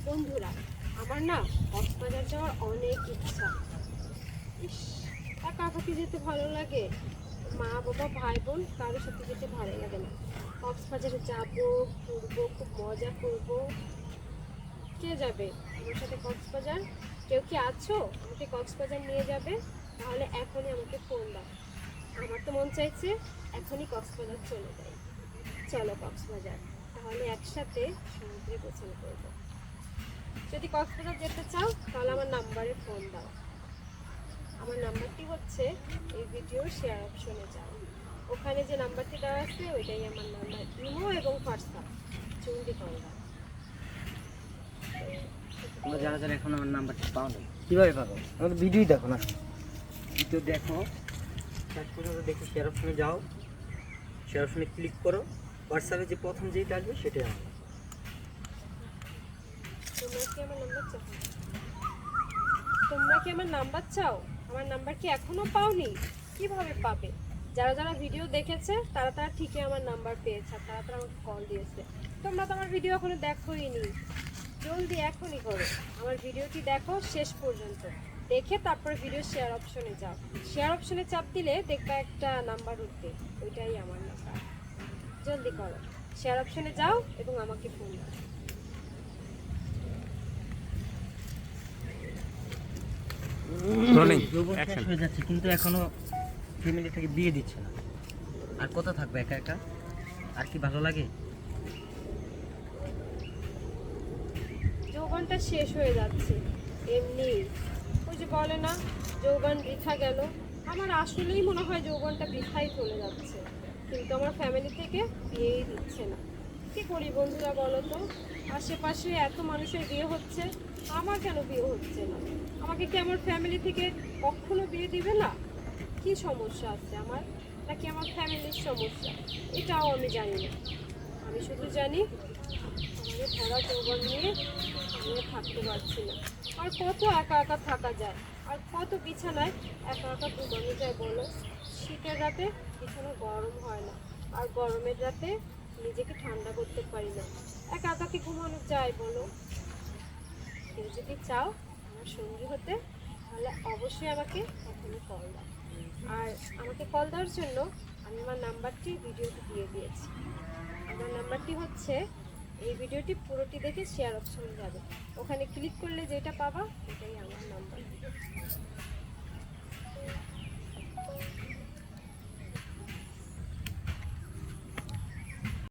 বন্ধুরা, আমার না কক্সবাজার যাওয়ার অনেক ইচ্ছা। ইস, একা একা কি যেতে ভালো লাগে? মা বাবা ভাই বোন কারোর সাথে যেতে ভালো লাগে না। কক্সবাজারে যাবো, ঘুরবো, খুব মজা করবো। কে যাবে আমার সাথে কক্সবাজার? কেউ কি আছো আমাকে কক্সবাজার নিয়ে যাবে? তাহলে এখনই আমাকে ফোন দাও। আমার তো মন চাইছে এখনই কক্সবাজার চলে যাই। চলো কক্সবাজার, তাহলে একসাথে সমুদ্রে গোসল করবো। যদি কক্সবাজার যেতে চাও তাহলে আমার নাম্বারে ফোন দাও। আমার নাম্বারটি হচ্ছে এই ভিডিওর শেয়ার অপশনে যাও, ওখানে যে নাম্বারটি দেওয়া আছে ওইটাই আমার নাম্বার, ইমো এবং হোয়াটসঅ্যাপ। চুন্ডি কলরা। তোমরা যারা যারা এখন আমার নাম্বারটা পাও না, কীভাবে পাবো? আমাদের ভিডিওই দেখো না, ভিডিও দেখো, শেষ পর্যন্ত দেখে শেয়ার অপশনে যাও, শেয়ার অপশনে ক্লিক করো, হোয়াটসঅ্যাপে যে প্রথম যেটা আসবে সেটাই আমার। তোমরা কি আমার নাম্বার চাও? আমার নাম্বার কি এখনো পাওনি? কিভাবে পাবে? যারা যারা ভিডিও দেখেছে তারা তারা ঠিকই আমার নাম্বার পেয়েছে, তারা তারা আমাকে কল দিয়েছে। তোমরা তো আমার ভিডিও এখনো দেখোই নি। জলদি এখনই করো, আমার ভিডিওটি দেখো শেষ পর্যন্ত, দেখে তারপরে ভিডিও শেয়ার অপশনে যাও। শেয়ার অপশনে চাপ দিলে দেখবা একটা নাম্বার উঠবে, ওইটাই আমার নাম্বার। জলদি করো, শেয়ার অপশনে যাও এবং আমাকে ফোন দাও। শেষ হয়ে যাচ্ছে কিন্তু এখনো ফ্যামিলি থেকে বিয়ে দিচ্ছে না। আর কত থাকবে একা একা? আর কি ভালো লাগে? যৌবনটা শেষ হয়ে যাচ্ছে এমনি। ওই যে বলে না, যৌবন বৃথা গেল। আমার আসলেই মনে হয় যৌবনটা বৃথাই চলে যাচ্ছে, কিন্তু আমার ফ্যামিলি থেকে বিয়েই দিচ্ছে না। কি করি বন্ধুরা বলো তো? আশেপাশে এত মানুষের বিয়ে হচ্ছে, আমার কেন বিয়ে হচ্ছে না? আমাকে কি আমার ফ্যামিলি থেকে কখনো বিয়ে দিবে না? কি সমস্যা আছে আমার, নাকি আমার ফ্যামিলির সমস্যা? এটাও আমি জানি না। আমি শুধু জানি আমাদের ভরা যৌবন নিয়ে আমি থাকতে পারছি না। আর কত একা একা থাকা যায়, আর কত বিছানায় একা একা ঘুমানো যায় বলো? শীতের রাতে বিছানা গরম হয় না, আর গরমের রাতে নিজেকে ঠান্ডা করতে পারি না। একা একা কি ঘুমানো যায় বলো? কেউ যদি চাও আমার সঙ্গী হতে, তাহলে অবশ্যই আমাকে এখনই কল দাও। আর আমাকে কল দেওয়ার জন্য আমি আমার নাম্বারটি ভিডিওতে দিয়ে দিয়েছি। আমার নাম্বারটি হচ্ছে, এই ভিডিওটি পুরোটি দেখে শেয়ার অপশনে যাবে, ওখানে ক্লিক করলে যেটা পাবা এটাই আমার নাম্বার।